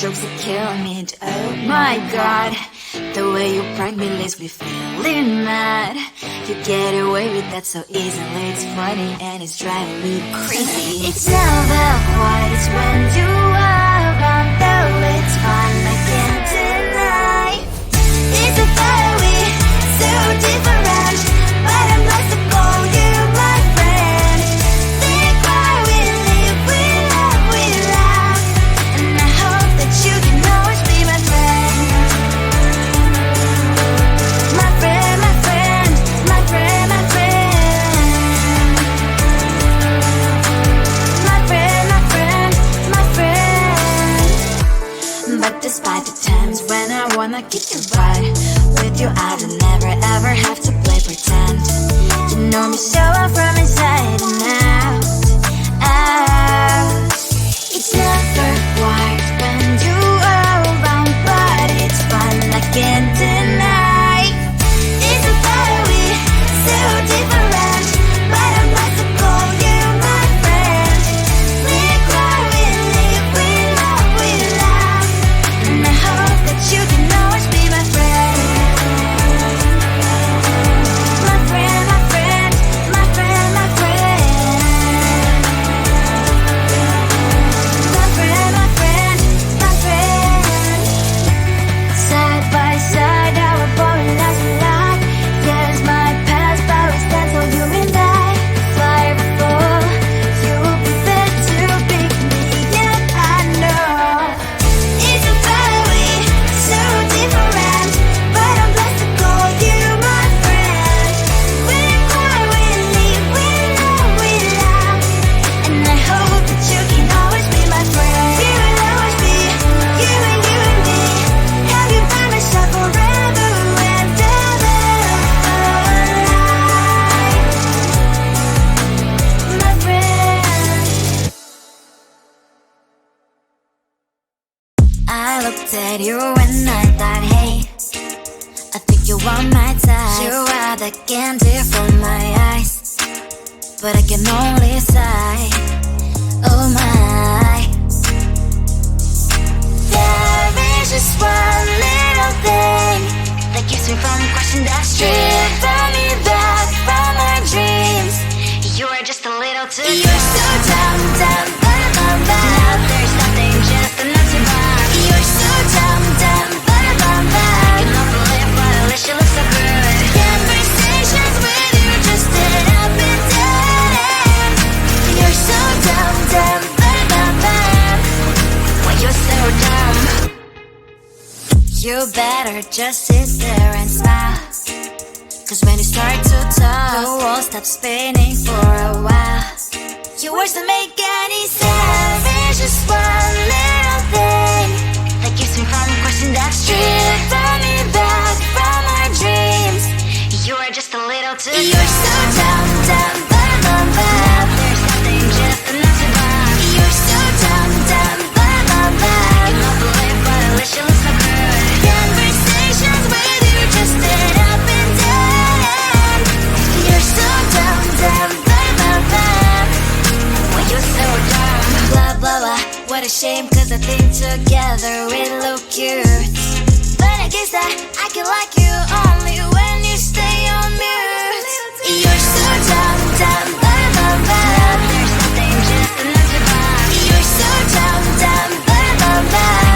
jokes that kill me. Oh my god, the way you prank me leaves me feeling mad. You get away with that so easily. It's funny and it's driving me crazy. It's never quite as when you are around, though it's fun, I can't deny. It's a fire we so different, but I'm blessed to call you my friend. Think why we live, we laugh, and I hope that you can always be my friend. My friend, my friend, my friend, my friend. My friend, my friend, my friend. But despite the times when I wanna kick your butt, with you I don't never ever have to play pretend. You know me so well from inside and out, out. It's never quiet when you are around, but it's fun, I can't deny. It's a fire we so different, but I'm blessed to call you my friend. We cry, we live, we love, we laugh, and I hope that you can always be my friend. My friend, my friend, my friend, my friend. My friend, my friend, my friend. Side by side, our body lies a lot. Yes, my past, but we stand so you and I. Fly before you will be there to pick me up, I know. It's a fire we so different, but I'm blessed to call you my friend. We cry, we live, we love, we laugh, and I hope that you can always be my friend. You will always be you and me. Have you by my side forever and ever. My friend. I looked at you and I thought, hey, I think you are my type. You are the candy from my eyes, but I can only sigh. Oh my. There is just one little thing that keeps me from crossing that street. Bring me back from my dreams. You are just a little too good. You're so dumb, dumb, bum, now there's nothing, just enough to buy. You're so dumb, dumb, bum, you know the lip, but at least you look so good. Conversations with you just end up in dead end. You're so dumb, dumb, bum, when you're so dumb. You better just sit there and smile, 'cause when you start to talk, the world stops spinning for a while. Your words don't make any sense. There's just one little thing that keeps me from crossing that street. Bring me back from our dreams. You are just a little too good. You're so dumb, dumb, bum, there's nothing, just enough to buy. You're so dumb, dumb, bum, you know the lip, but at least you look so good. Conversations with you just end up in dead end. You're so dumb, dumb, when you're so dumb. Blah, blah, blah, what a shame, 'cause I think together we look cute. But I guess that I can like you only when you stay on mute. You're so dumb, dumb, there's nothing, just enough to buy. You're so dumb, dumb,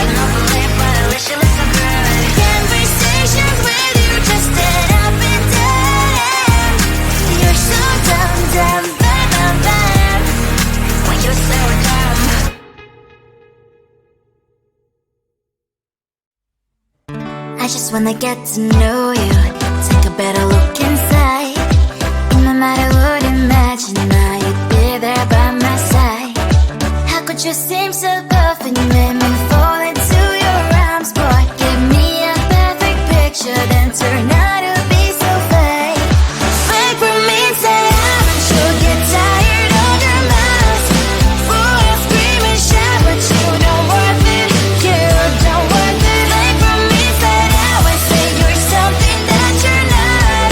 you know the lip, but at least you look so good. Conversations with you just end up in dead end. You're so dumb, dumb, when you're so dumb. I just wanna get to know you, take a better look inside. No matter what, imagine now you'd be there by my side. How could you seem so tough and you made me fall into your arms, boy? Give me a perfect picture, then turn out to be so fake. Fake for me, say haven't you get tired of your mouth? Full of scream and shout, but you don't worth it. You don't worth it. Fake for me, say now I say you're something that you're not.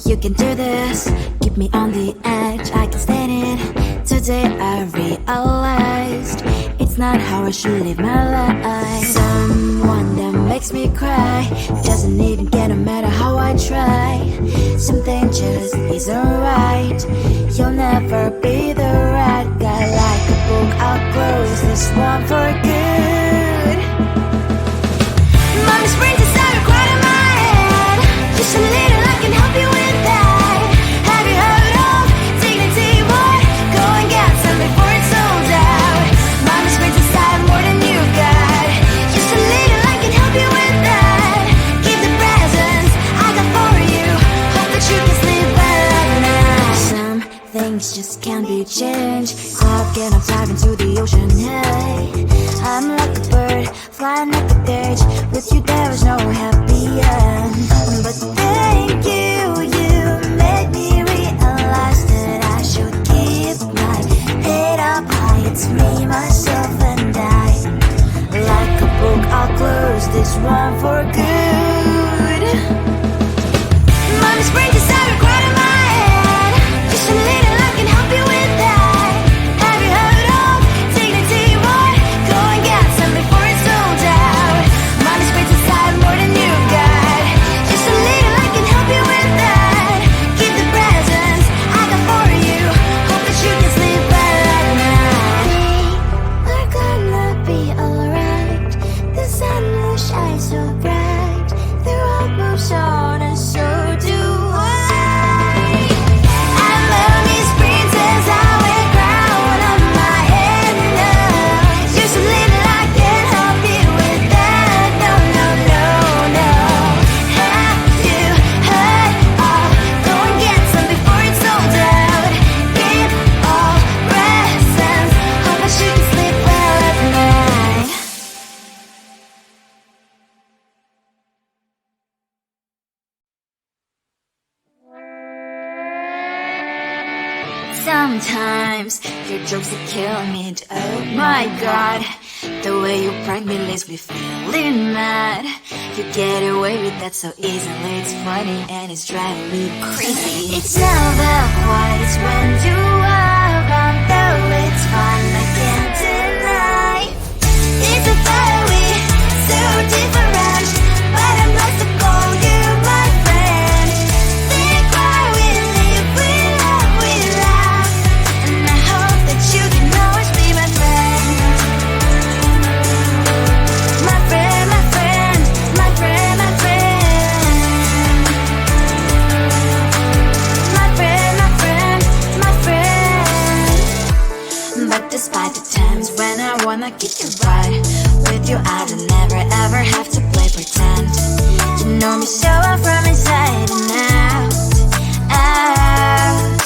You can do this, keep me on the edge, I can stand it. Today I realized it's not how I should live my life. Someone that makes me cry doesn't even get no matter how I try. Something just isn't right. You'll never be the right guy. Like a book, I'll close this one for good. Mommy's brains inside are quite in my head. Just a little, I can help you with that. Have you heard of dignity? What? Go and get some before it's sold out. Mommy's brains inside more than you got. Just a little, I can help you with that. Keep the presents I got for you. Hope that you can sleep well at night. Some things just can't be changed. Clock and I'm diving to the ocean. Hey, I'm like a bird flying like a cage. With you there was no happy end. But thank you, you made me realize that I should keep my head up high. It's me, myself and I. Like a book, I'll close this one for good. Mommy's brains inside are quite in my head. Just a little, I can help you with that. Have you heard of dignity? What? Go and get some before it's sold out. Mommy's brains inside more than you got. Just a little, I can help you with that. Keep the presents I got for you. Hope that you can sleep well at night. We're gonna be alright. The sun will shine so bright. The road moves on and so do I. I love these princess, I wear crown on my head now. Just a little, I can help you with that. No, no, no, no. Have you heard of? Go and get some before it's sold out. Give all presents. Hope that you can sleep well at night. Sometimes your jokes that kill me. Oh my god, the way you prank me leaves me feeling mad. You get away with that so easily. It's funny and it's driving me crazy. It's never quite, it's when you are around. Though it's fun, I can't deny. It's a fiery, so different, but I'm blessed to call you my friend. We cry, we live, we love, we laugh, and I hope that you can always be my friend. My friend, my friend, my friend, my friend. My friend, my friend, my friend. But despite the times when I wanna kick you right, with you I don't never ever have to play pretend. You know me so well from inside and out, out.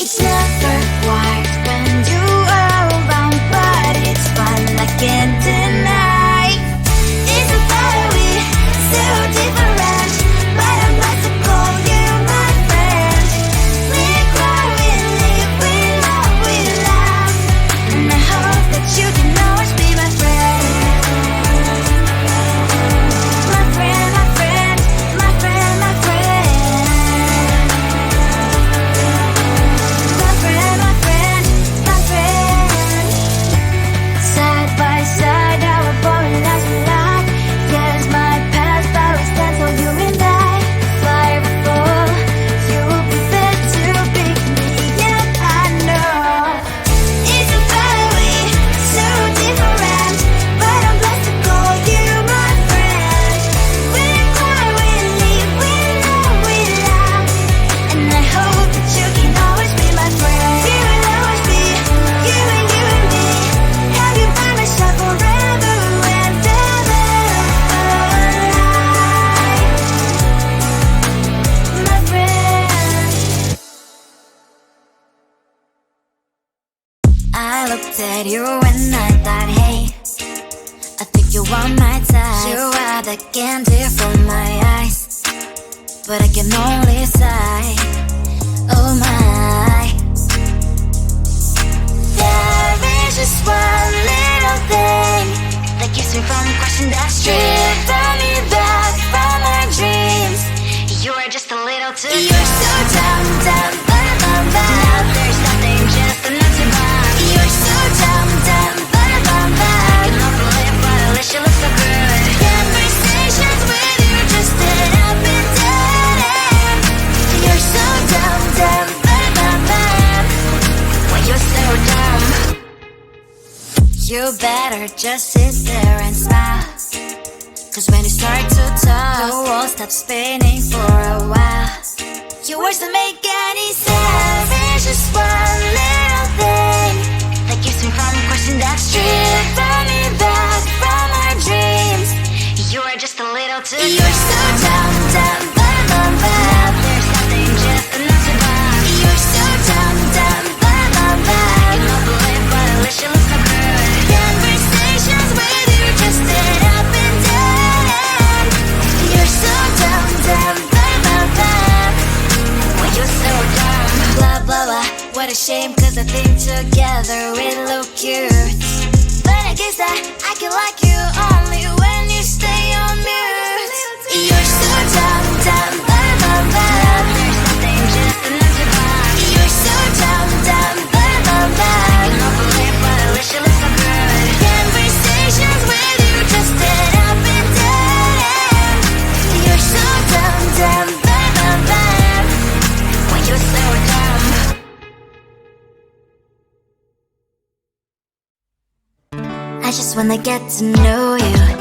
It's never quite when you are around, but it's fun, I can't deny. It's a fiery, so different, but I'm blessed to call you my friend. We cry, we live, we love, we laugh, and I hope that you can always be my friend. My friend, my friend, my friend, my friend. My friend, my friend, my friend. Side by side, our body lies a lot. Yes, my past, but we stand for you and I. Fly or fall, you will be there to pick me up, I know. It's a fiery, so different, but I'm blessed to call you my friend. We cry, we live, we love, we laugh, and I hope that you can always be my friend. You will always be, you and me. Have you by my side forever and ever. My friend. I looked at you and I thought, hey, I think you want my time. You are the candy from my eyes, but I can only sigh. Oh my. There is just one little thing that keeps me from crossing that street. Driven me back from my dreams. You are just a little too. You're so You better just sit there and smile, cause when you start to talk, the world stops spinning for a while. Your words don't make any sense. There's just one little thing that keeps me from questioning that stripping me back from our dreams. You are just a little too You're so dumb, dumb, bum, bum, bum. There's nothing just enough to buy. You're so dumb, dumb, bum, bum, bum. You don't believe, but at least you look so good. Conversations with you just sit up and down. You're so dumb, dumb, bum, bum, bum. Well, you're so dumb. Blah, blah, blah. What a shame, cause I think together we look cute. But I guess that I can like you only when you stay on mute. You're so dumb, dumb, bum, bum, bum. There's nothing just enough to buy. You're so dumb, dumb, bum, bum, bum. You don't believe, but at least you look so good. Conversations with you just sit up and down. You're so dumb, dumb, bum, bum, bum. Well, you're so dumb. I just wanna get to know you.